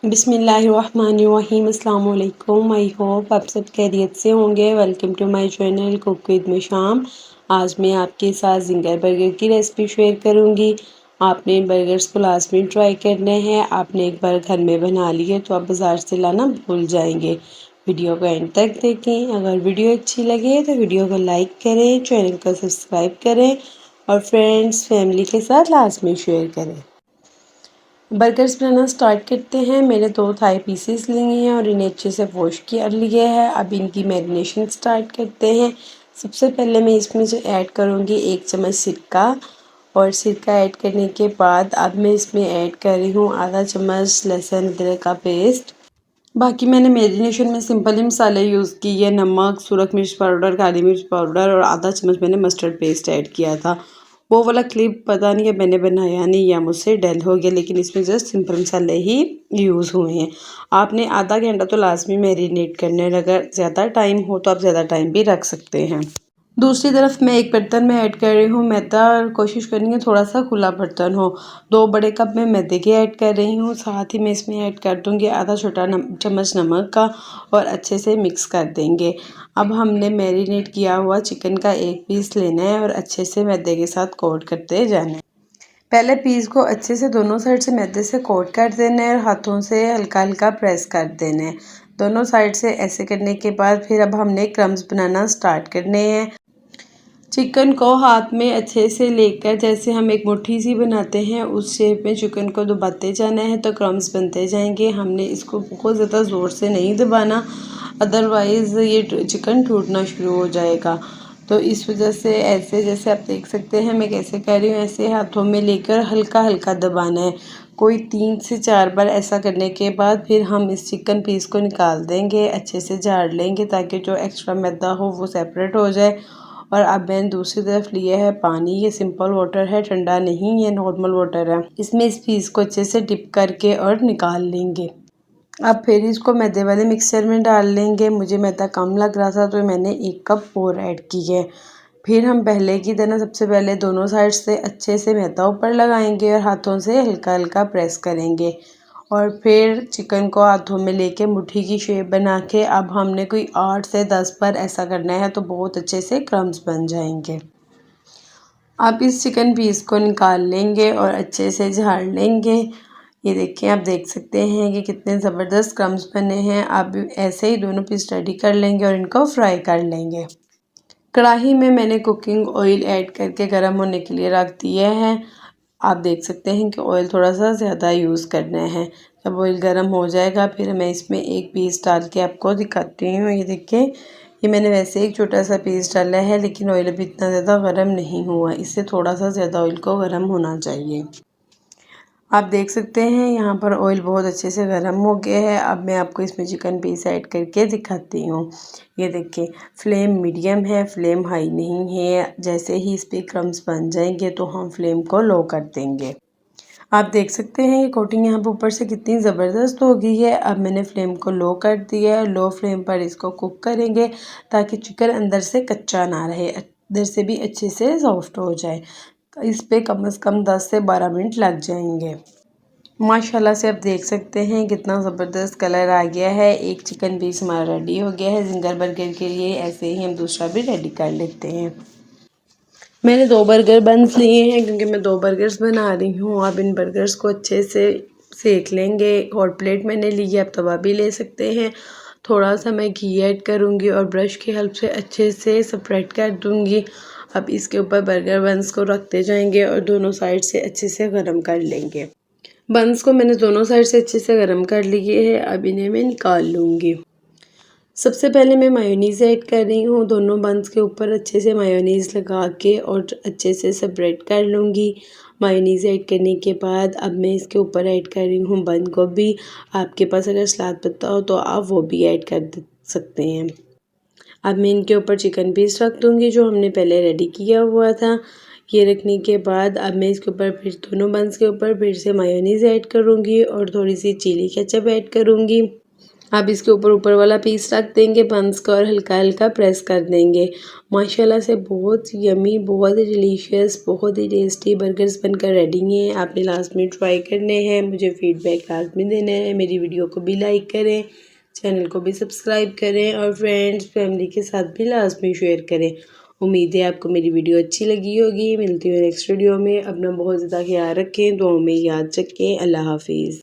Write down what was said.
बिस्मिल्लाहिर्रहमानिर्रहीम अस्सलाम वालेकुम। आई होप आप सब खैरियत से होंगे। Welcome to my channel cook with Misham. आज मैं आपके साथ जिंगर बर्गर की रेसिपी शेयर करूंगी। आपने इन बर्गर्स को लाजमी ट्राई करने हैं। आपने एक बार घर में बना लिए तो आप बाज़ार से लाना भूल जाएंगे। वीडियो को एंड तक देखें। अगर वीडियो अच्छी लगे तो वीडियो को लाइक करें, चैनल को सब्सक्राइब करें और फ्रेंड्स फैमिली के साथ लाजमी शेयर करें। बर्गर्स बनाना स्टार्ट करते हैं। मैंने 2 थाई पीसेस लिए हैं और इन्हें अच्छे से वॉश कर लिया है। अब इनकी मैरिनेशन स्टार्ट करते हैं। सबसे पहले मैं इसमें जो ऐड करूँगी 1 चम्मच सिरका, और सिरका ऐड करने के बाद अब मैं इसमें ऐड कर रही हूँ आधा चम्मच लहसुन अदरक का पेस्ट। बाकी मैंने मैरिनेशन में सिंपल ही मसाले यूज़ किए, नमक, सूरख मिर्च पाउडर, काली मिर्च पाउडर और आधा चम्मच मैंने मस्टर्ड पेस्ट ऐड किया था। वो वाला क्लिप पता नहीं है मैंने बनाया नहीं या मुझसे डल हो गया, लेकिन इसमें जस्ट सिंपल मसाले ही यूज़ हुए हैं। आपने आधा घंटा तो लाजमी मैरिनेट करना है। अगर ज़्यादा टाइम हो तो आप ज़्यादा टाइम भी रख सकते हैं। दूसरी तरफ मैं एक बर्तन में ऐड कर रही हूँ मैदा, और कोशिश करनी है थोड़ा सा खुला बर्तन हो। 2 बड़े कप में मैदे के ऐड कर रही हूँ। साथ ही मैं इसमें ऐड कर दूँगी आधा छोटा चम्मच नमक का, और अच्छे से मिक्स कर देंगे। अब हमने मैरिनेट किया हुआ चिकन का एक पीस लेना है और अच्छे से मैदे के साथ कोट करते जाना है। पहले पीस को अच्छे से दोनों साइड से मैदे से कोट कर देना है और हाथों से हल्का हल्का प्रेस कर देना है दोनों साइड से। ऐसे करने के बाद फिर अब हमने क्रम्स बनाना स्टार्ट करने हैं। चिकन को हाथ में अच्छे से लेकर जैसे हम एक मुट्ठी सी बनाते हैं उस शेप में चिकन को दबाते जाना है तो क्रम्स बनते जाएंगे। हमने इसको बहुत ज़्यादा ज़ोर से नहीं दबाना, अदरवाइज़ ये चिकन टूटना शुरू हो जाएगा। तो इस वजह से ऐसे जैसे आप देख सकते हैं मैं कैसे कर रही हूँ, ऐसे हाथों में लेकर हल्का हल्का दबाना है। कोई 3 से 4 बार ऐसा करने के बाद फिर हम इस चिकन पीस को निकाल देंगे, अच्छे से झाड़ लेंगे ताकि जो एक्स्ट्रा मैदा हो वो सेपरेट हो जाए। और अब मैंने दूसरी तरफ लिया है पानी। ये सिंपल वाटर है, ठंडा नहीं, ये नॉर्मल वाटर है। इसमें इस पीस को अच्छे से डिप करके और निकाल लेंगे। अब फिर इसको मैदे वाले मिक्सचर में डाल लेंगे। मुझे मैदा कम लग रहा था तो मैंने 1 कप और ऐड की है। फिर हम पहले की तरह सबसे पहले दोनों साइड से अच्छे से मैदा ऊपर लगाएंगे और हाथों से हल्का हल्का प्रेस करेंगे, और फिर चिकन को हाथों में लेके मुट्ठी की शेप बना के अब हमने कोई 8 से 10 बार ऐसा करना है तो बहुत अच्छे से क्रम्स बन जाएंगे। अब इस चिकन पीस को निकाल लेंगे और अच्छे से झाड़ लेंगे। ये देखिए, आप देख सकते हैं कि कितने ज़बरदस्त क्रम्स बने हैं। अब ऐसे ही दोनों पीस रेडी कर लेंगे और इनको फ्राई कर लेंगे। कढ़ाई में मैंने कुकिंग ऑयल ऐड करके गर्म होने के लिए रख दिया है। आप देख सकते हैं कि ऑयल थोड़ा सा ज़्यादा यूज़ करना है। जब ऑयल गर्म हो जाएगा फिर मैं इसमें एक पीस डाल के आपको दिखाती हूँ। ये देखिए, ये मैंने वैसे एक छोटा सा पीस डाला है, लेकिन ऑयल अभी इतना ज़्यादा गर्म नहीं हुआ। इससे थोड़ा सा ज़्यादा ऑयल को गर्म होना चाहिए। आप देख सकते हैं यहाँ पर ऑयल बहुत अच्छे से गर्म हो गया है। अब मैं आपको इसमें चिकन पीस ऐड करके दिखाती हूँ। ये देखिए, फ्लेम मीडियम है, फ्लेम हाई नहीं है। जैसे ही इस पर क्रम्स बन जाएंगे तो हम फ्लेम को लो कर देंगे। आप देख सकते हैं कि कोटिंग यहाँ पर ऊपर से कितनी ज़बरदस्त हो गई है। अब मैंने फ्लेम को लो कर दिया है। लो फ्लेम पर इसको कुक करेंगे ताकि चिकन अंदर से कच्चा ना रहे, अंदर से भी अच्छे से सॉफ्ट हो जाए। इस पे कम से कम 10 से 12 मिनट लग जाएंगे। माशाल्लाह से आप देख सकते हैं कितना ज़बरदस्त कलर आ गया है। एक चिकन पीस हमारा रेडी हो गया है जिंगर बर्गर के लिए। ऐसे ही हम दूसरा भी रेडी कर लेते हैं। मैंने 2 बर्गर बन्स लिए हैं क्योंकि मैं 2 बर्गर्स बना रही हूँ। अब इन बर्गर्स को अच्छे से सेक लेंगे। हॉट प्लेट मैंने ली है, आप तवा भी ले सकते हैं। थोड़ा सा मैं घी ऐड करूँगी और ब्रश की हेल्प से अच्छे से स्प्रेड कर दूँगी। अब इसके ऊपर बर्गर बन्स को रखते जाएंगे और दोनों साइड से अच्छे से गर्म कर लेंगे। बन्स को मैंने दोनों साइड से अच्छे से गर्म कर लिए है। अब इन्हें मैं निकाल लूँगी। सबसे पहले मैं मायोनीज़ ऐड कर रही हूँ। दोनों बन्स के ऊपर अच्छे से मायोनीज़ लगा के और अच्छे से स्प्रेड कर लूँगी। मायोनीज़ ऐड करने के बाद अब मैं इसके ऊपर ऐड कर रही हूँ बंद गोभी। आपके पास अगर सलाद पत्ता हो तो आप वो भी ऐड कर सकते हैं। अब मैं इनके ऊपर चिकन पीस रख दूँगी जो हमने पहले रेडी किया हुआ था। ये रखने के बाद अब मैं इसके ऊपर फिर दोनों बन्स के ऊपर फिर से मायोनीज़ ऐड करूँगी और थोड़ी सी चिली केचप ऐड करूँगी। आप इसके ऊपर वाला पीस रख देंगे बंस का और हल्का हल्का प्रेस कर देंगे। माशाल्लाह से बहुत यमी, बहुत ही डिलीशियस, बहुत ही टेस्टी बर्गर्स बनकर रेडी हैं। आपने लास्ट में ट्राई करने हैं, मुझे फीडबैक लाजमी देना है। मेरी वीडियो को भी लाइक करें, चैनल को भी सब्सक्राइब करें और फ्रेंड्स फैमिली के साथ भी लाजमी शेयर करें। उम्मीद है आपको मेरी वीडियो अच्छी लगी होगी। मिलती हूँ नेक्स्ट वीडियो में। अपना बहुत ज़्यादा ख्याल रखें, दुआओं में याद रखें। अल्लाह हाफिज़।